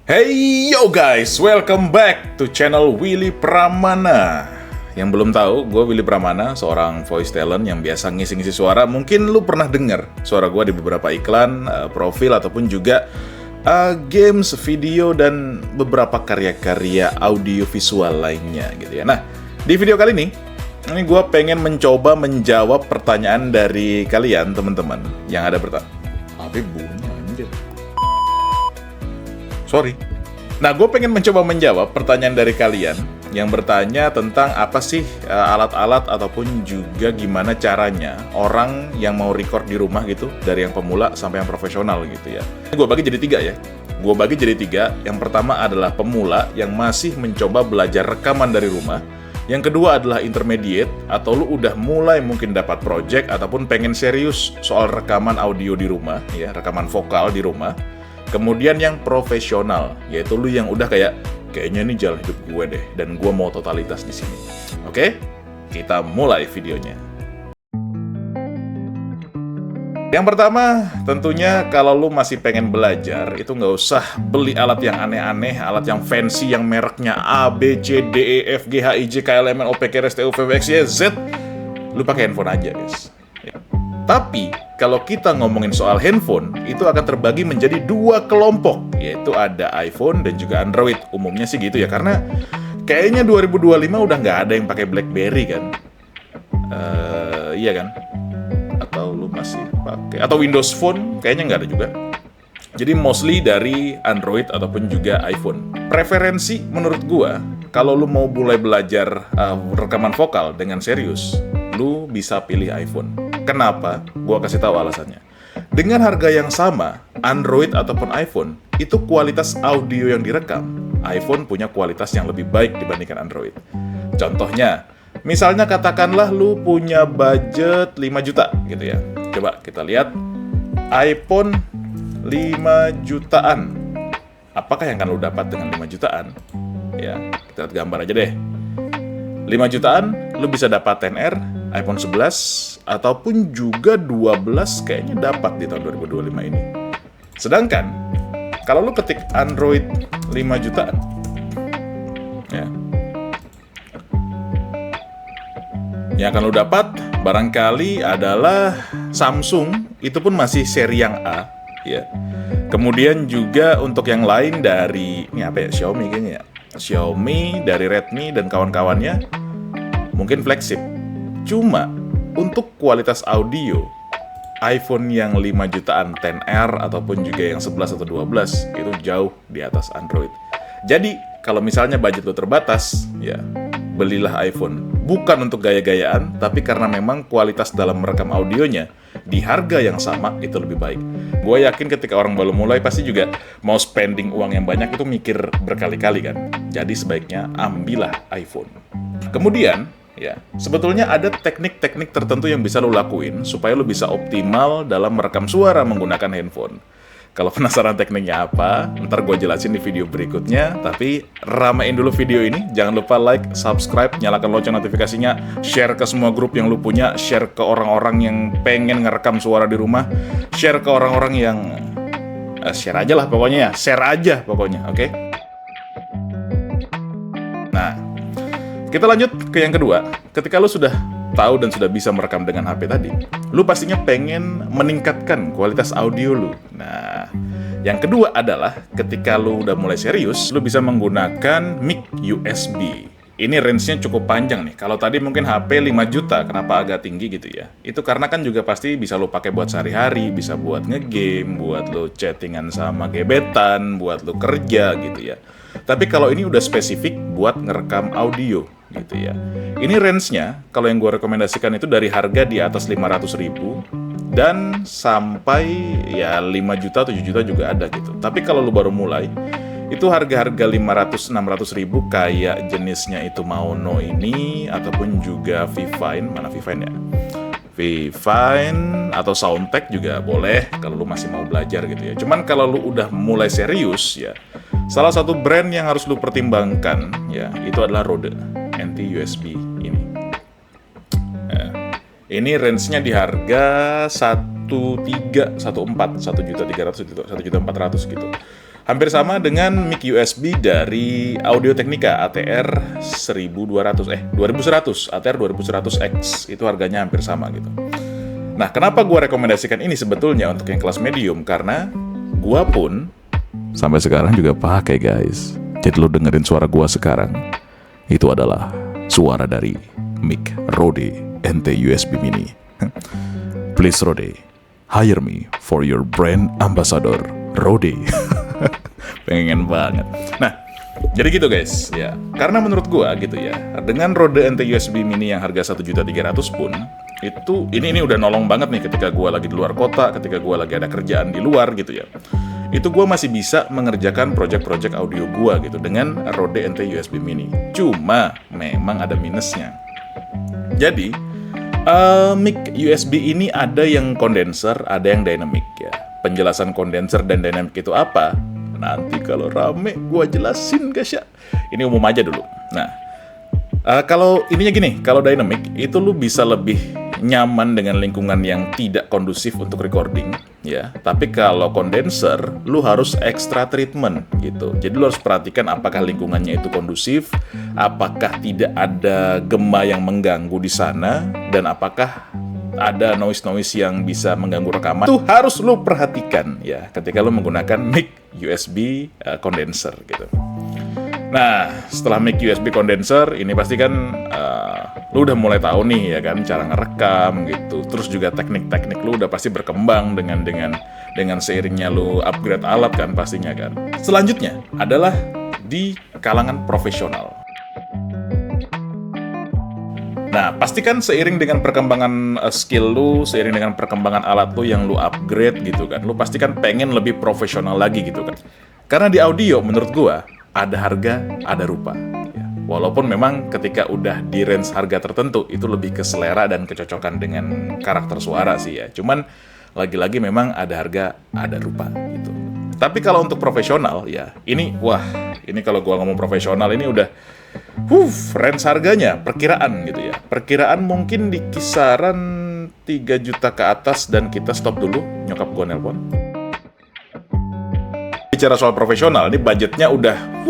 Hey yo guys, welcome back to channel Willy Pramana. Yang belum tahu, gue Willy Pramana, seorang voice talent yang biasa ngisi-ngisi suara. Mungkin lu pernah dengar suara gue di beberapa iklan, profil, ataupun juga games, video, dan beberapa karya-karya audio visual lainnya gitu ya. Nah, di video kali ini gue pengen mencoba menjawab pertanyaan dari kalian, teman-teman, yang ada Tapi bunyi anjir. Sorry. Nah, gue pengen mencoba menjawab pertanyaan dari kalian yang bertanya tentang apa sih alat-alat ataupun juga gimana caranya orang yang mau record di rumah gitu, dari yang pemula sampai yang profesional gitu ya. Gue bagi jadi tiga ya. Gue bagi jadi tiga. Yang pertama adalah pemula yang masih mencoba belajar rekaman dari rumah. Yang kedua adalah intermediate, atau lu udah mulai mungkin dapat project ataupun pengen serius soal rekaman audio di rumah, ya, rekaman vokal di rumah. Kemudian yang profesional, yaitu lu yang udah kayaknya ini jalan hidup gue deh, dan gue mau totalitas di sini. Oke, kita mulai videonya. Yang pertama, tentunya kalau lu masih pengen belajar, itu nggak usah beli alat yang aneh-aneh, alat yang fancy, yang mereknya A, B, C, D, E, F, G, H, I, J, K, L, M, N, O, P, Q, R, S, T, U, V, W, X, Y, Z. Lu pakai handphone aja, guys. Ya. Tapi, kalau kita ngomongin soal handphone, itu akan terbagi menjadi dua kelompok, yaitu ada iPhone dan juga Android. Umumnya sih gitu ya, karena kayaknya 2025 udah nggak ada yang pakai BlackBerry kan? Iya kan? Atau lu masih pakai? Atau Windows Phone? Kayaknya nggak ada juga. Jadi mostly dari Android ataupun juga iPhone. Preferensi menurut gua, kalau lu mau mulai belajar rekaman vokal dengan serius, lu bisa pilih iPhone. Kenapa? Gua kasih tahu alasannya. Dengan harga yang sama, Android ataupun iPhone, itu kualitas audio yang direkam, iPhone punya kualitas yang lebih baik dibandingkan Android. Contohnya, misalnya katakanlah lu punya budget 5 juta gitu ya. Coba kita lihat iPhone 5 jutaan. Apakah yang akan lu dapat dengan 5 jutaan? Ya, kita lihat gambar aja deh. 5 jutaan, lu bisa dapat XR, iPhone 11, ataupun juga 12 kayaknya dapat di tahun 2025 ini. Sedangkan, kalau lu ketik Android 5 jutaan, ya, yang akan lu dapat barangkali adalah Samsung, itu pun masih seri yang A, ya. Kemudian juga untuk yang lain dari, ini apa ya, Xiaomi kayaknya ya. Xiaomi, dari Redmi, dan kawan-kawannya, mungkin flagship. Cuma, untuk kualitas audio, iPhone yang 5 jutaan XR ataupun juga yang 11 atau 12 itu jauh di atas Android. Jadi, kalau misalnya budget lo terbatas, ya belilah iPhone. Bukan untuk gaya-gayaan, tapi karena memang kualitas dalam merekam audionya di harga yang sama itu lebih baik. Gue yakin ketika orang baru mulai pasti juga mau spending uang yang banyak itu mikir berkali-kali kan. Jadi sebaiknya ambillah iPhone. Kemudian, ya, sebetulnya ada teknik-teknik tertentu yang bisa lo lakuin supaya lo bisa optimal dalam merekam suara menggunakan handphone. Kalau penasaran tekniknya apa, ntar gue jelasin di video berikutnya. Tapi ramein dulu video ini, jangan lupa like, subscribe, nyalakan lonceng notifikasinya, share ke semua grup yang lo punya, share ke orang-orang yang pengen ngerekam suara di rumah, share ke orang-orang yang share aja lah pokoknya ya, share aja pokoknya, oke? Nah, kita lanjut ke yang kedua. Ketika lu sudah tahu dan sudah bisa merekam dengan HP tadi, lu pastinya pengen meningkatkan kualitas audio lu. Nah, yang kedua adalah ketika lu udah mulai serius, lu bisa menggunakan mic USB. Ini range-nya cukup panjang nih. Kalau tadi mungkin HP 5 juta, kenapa agak tinggi gitu ya? Itu karena kan juga pasti bisa lu pakai buat sehari-hari, bisa buat ngegame, buat lu chattingan sama gebetan, buat lu kerja gitu ya. Tapi kalau ini udah spesifik buat ngerekam audio gitu ya. Ini range-nya, kalau yang gue rekomendasikan itu dari harga di atas 500.000 dan sampai ya 5 juta, 7 juta juga ada gitu. Tapi kalau lu baru mulai, itu harga-harga 500-600.000 kayak jenisnya itu Maono ini, ataupun juga Vivine, mana Vivine ya? Vivine atau Soundtek juga boleh kalau lu masih mau belajar gitu ya. Cuman kalau lu udah mulai serius ya, salah satu brand yang harus lu pertimbangkan ya, itu adalah Rode NT-USB ini. Ini range-nya di harga 1.300.000, 1.400.000, 1.300.000, 1.400.000 gitu. Hampir sama dengan mic USB dari Audio-Technica ATR 2100 ATR 2100X. Itu harganya hampir sama gitu. Nah, kenapa gue rekomendasikan ini sebetulnya untuk yang kelas medium? Karena gue pun sampai sekarang juga pakai, guys. Jadi lo dengerin suara gue sekarang. Itu adalah suara dari mic Rode NT USB Mini. Please Rode, hire me for your brand ambassador Rode. Pengen banget. Nah, jadi gitu guys, ya. Karena menurut gua gitu ya, dengan Rode NT USB Mini yang harga 1.300.000 pun itu ini udah nolong banget nih ketika gua lagi di luar kota, ketika gua lagi ada kerjaan di luar gitu ya. Itu gue masih bisa mengerjakan project-project audio gue gitu dengan Rode NT USB Mini. Cuma memang ada minusnya. Jadi mic USB ini ada yang kondenser, ada yang dynamic ya. Penjelasan kondenser dan dynamic itu apa? Nanti kalau rame gue jelasin guys ya. Ini umum aja dulu. Nah, kalau ininya gini, kalau dynamic itu lu bisa lebih nyaman dengan lingkungan yang tidak kondusif untuk recording ya. Tapi kalau kondenser lu harus extra treatment gitu. Jadi lu harus perhatikan apakah lingkungannya itu kondusif, apakah tidak ada gema yang mengganggu di sana, dan apakah ada noise-noise yang bisa mengganggu rekaman. Itu harus lu perhatikan ya ketika lu menggunakan mic USB kondenser gitu. Nah, setelah mic USB kondenser, ini pasti kan lu udah mulai tahu nih ya kan cara ngerekam gitu. Terus juga teknik-teknik lu udah pasti berkembang dengan seiringnya lu upgrade alat kan pastinya kan. Selanjutnya adalah di kalangan profesional. Nah, pastikan seiring dengan perkembangan skill lu, seiring dengan perkembangan alat lu yang lu upgrade gitu kan, lu pastikan pengen lebih profesional lagi gitu kan. Karena di audio menurut gua ada harga, ada rupa. Ya. Walaupun memang ketika udah di range harga tertentu, itu lebih ke selera dan kecocokan dengan karakter suara sih ya. Cuman, lagi-lagi memang ada harga, ada rupa gitu. Tapi kalau untuk profesional, ya ini kalau gua ngomong profesional ini udah, range harganya, perkiraan gitu ya. Perkiraan mungkin di kisaran 3 juta ke atas dan kita stop dulu, nyokap gua nelpon. Bicara soal profesional, ini budgetnya udah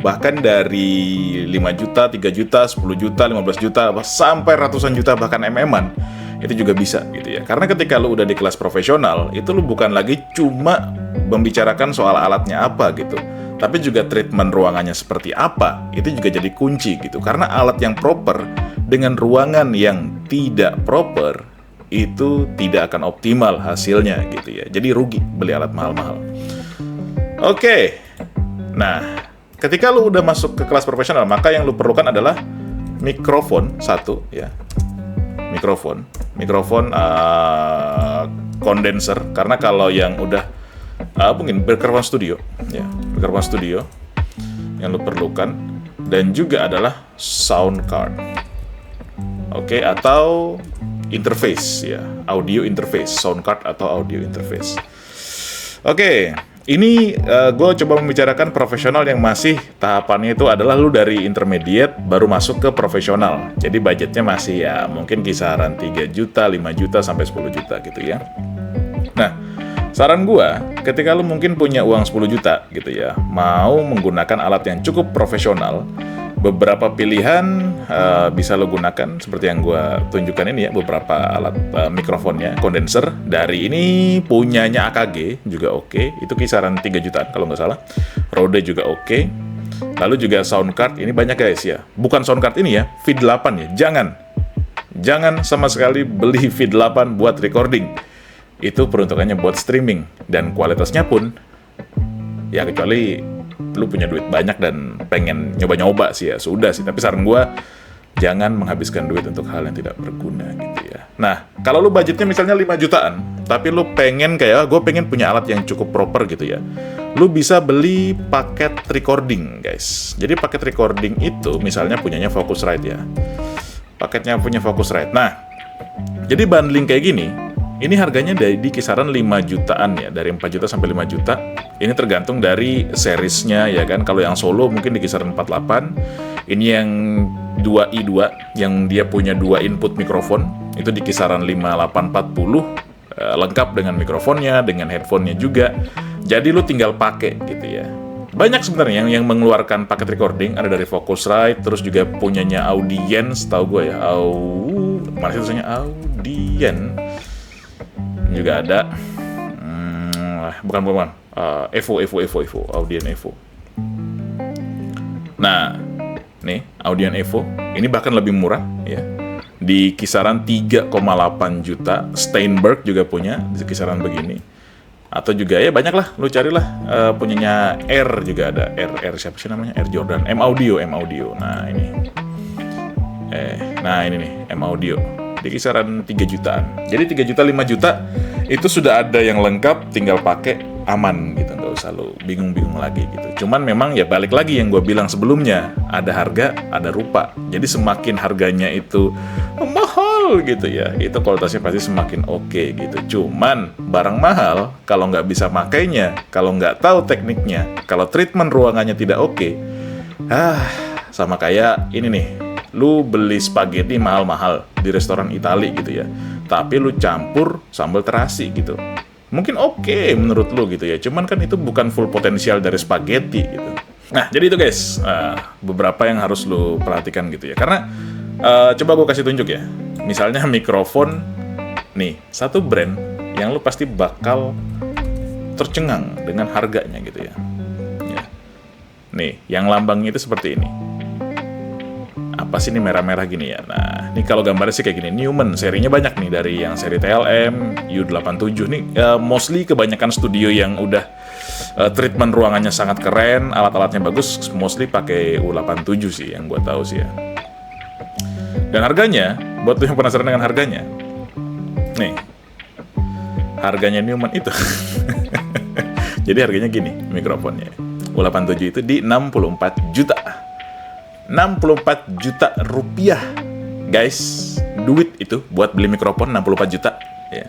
bahkan dari 5 juta, 3 juta, 10 juta, 15 juta, sampai ratusan juta bahkan MM-an. Itu juga bisa gitu ya. Karena ketika lu udah di kelas profesional, itu lu bukan lagi cuma membicarakan soal alatnya apa gitu, tapi juga treatment ruangannya seperti apa. Itu juga jadi kunci gitu. Karena alat yang proper dengan ruangan yang tidak proper, itu tidak akan optimal hasilnya gitu ya. Jadi rugi beli alat mahal-mahal. Oke, nah ketika lu udah masuk ke kelas profesional, maka yang lu perlukan adalah mikrofon satu ya, mikrofon kondenser. Karena kalau yang udah mungkin mikrofon studio ya, mikrofon studio yang lu perlukan, dan juga adalah sound card, oke, atau interface ya, audio interface, sound card atau audio interface. Oke. Ini gue coba membicarakan profesional yang masih tahapannya itu adalah lu dari intermediate baru masuk ke profesional. Jadi budgetnya masih ya mungkin kisaran 3 juta, 5 juta, sampai 10 juta gitu ya. Nah, saran gue ketika lu mungkin punya uang 10 juta gitu ya, mau menggunakan alat yang cukup profesional, beberapa pilihan bisa lo gunakan seperti yang gue tunjukkan ini ya, beberapa alat mikrofonnya, kondenser. Dari ini punyanya AKG juga oke, itu kisaran 3 jutaan kalau nggak salah. Rode juga oke. Lalu juga sound card, ini banyak guys ya. Bukan sound card ini ya, V8 ya. Jangan sama sekali beli V8 buat recording. Itu peruntukannya buat streaming, dan kualitasnya pun ya kecuali lu punya duit banyak dan pengen nyoba-nyoba sih ya, sudah sih. Tapi saran gue, jangan menghabiskan duit untuk hal yang tidak berguna gitu ya. Nah, kalau lu budgetnya misalnya 5 jutaan, tapi lu pengen kayak, gue pengen punya alat yang cukup proper gitu ya, lu bisa beli paket recording guys. Jadi paket recording itu misalnya punyanya Focusrite ya, paketnya punya Focusrite. Nah, jadi bundling kayak gini, ini harganya di kisaran 5 jutaan ya, dari 4 juta sampai 5 juta. Ini tergantung dari seriesnya ya kan. Kalau yang solo mungkin di kisaran 48. Ini yang 2i2 yang dia punya 2 input mikrofon, itu di kisaran 5840, lengkap dengan mikrofonnya, dengan headphone-nya juga. Jadi lu tinggal pakai gitu ya. Banyak sebenarnya yang mengeluarkan paket recording, ada dari Focusrite, terus juga punyanya Audience, tahu gue ya. Mana sih tulisannya Audien? Juga ada. Bukan. Evo, Audien Evo. Nah, nih Audien Evo, ini bahkan lebih murah ya. Di kisaran 3,8 juta. Steinberg juga punya di kisaran begini. Atau juga ya banyak lah, lu carilah punyanya R juga ada. R siapa sih namanya? R Jordan. M Audio. Nah, ini. Ini nih, M Audio. Di kisaran 3 jutaan. Jadi 3 juta, 5 juta itu sudah ada yang lengkap, tinggal pakai, aman gitu, nggak usah lo bingung-bingung lagi gitu. Cuman memang ya balik lagi yang gue bilang sebelumnya, ada harga, ada rupa. Jadi semakin harganya itu mahal gitu ya, itu kualitasnya pasti semakin oke gitu. Cuman barang mahal, kalau nggak bisa makainya, kalau nggak tahu tekniknya, kalau treatment ruangannya tidak oke, sama kayak ini nih, lu beli spaghetti mahal-mahal di restoran Itali gitu ya, tapi lu campur sambal terasi gitu. Mungkin oke menurut lu gitu ya, cuman kan itu bukan full potensial dari spaghetti gitu. Nah, jadi itu guys, beberapa yang harus lu perhatikan gitu ya. Karena, coba gue kasih tunjuk ya. Misalnya mikrofon, nih, satu brand yang lu pasti bakal tercengang dengan harganya gitu ya. Nih, yang lambangnya itu seperti ini. Apa sih ini merah-merah gini ya? Nah, ini kalau gambarnya sih kayak gini. Newman, serinya banyak nih. Dari yang seri TLM, U87 nih. Mostly kebanyakan studio yang udah treatment ruangannya sangat keren, alat-alatnya bagus, mostly pakai U87 sih, yang gue tahu sih ya. Dan harganya, buat tuh yang penasaran dengan harganya, nih, harganya Newman itu. Jadi harganya gini, mikrofonnya. U87 itu di 64 juta. 64 juta rupiah, guys. Duit itu buat beli mikrofon 64 juta ya.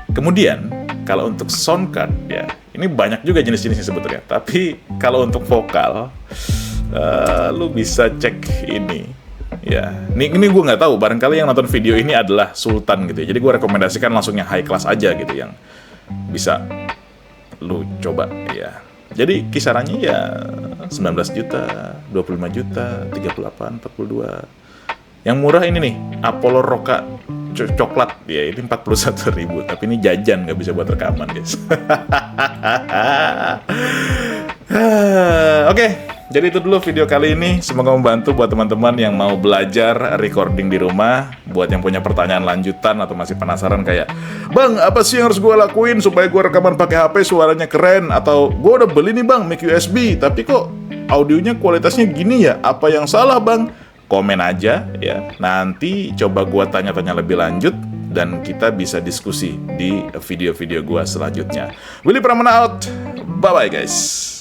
Kemudian kalau untuk sound card ya, ini banyak juga jenis-jenisnya sebetulnya. Tapi kalau untuk vokal, lu bisa cek ini ya. Ini gue nggak tahu, barangkali yang nonton video ini adalah Sultan gitu ya. Jadi gue rekomendasikan langsung yang high class aja gitu, yang bisa lu coba ya. Jadi kisarannya ya 19 juta, 25 juta, 38, 42. Yang murah ini nih, Apollo Roca coklat ya, ini 41.000. Tapi ini jajan, nggak bisa buat rekaman guys. Oke, jadi itu dulu video kali ini. Semoga membantu buat teman-teman yang mau belajar recording di rumah. Buat yang punya pertanyaan lanjutan atau masih penasaran kayak, Bang, apa sih yang harus gue lakuin supaya gue rekaman pakai HP suaranya keren? Atau gue udah beli nih bang, mic USB, tapi kok audionya kualitasnya gini ya? Apa yang salah bang? Komen aja ya. Nanti coba gue tanya-tanya lebih lanjut, dan kita bisa diskusi di video-video gue selanjutnya. Willy Pramana out. Bye-bye guys.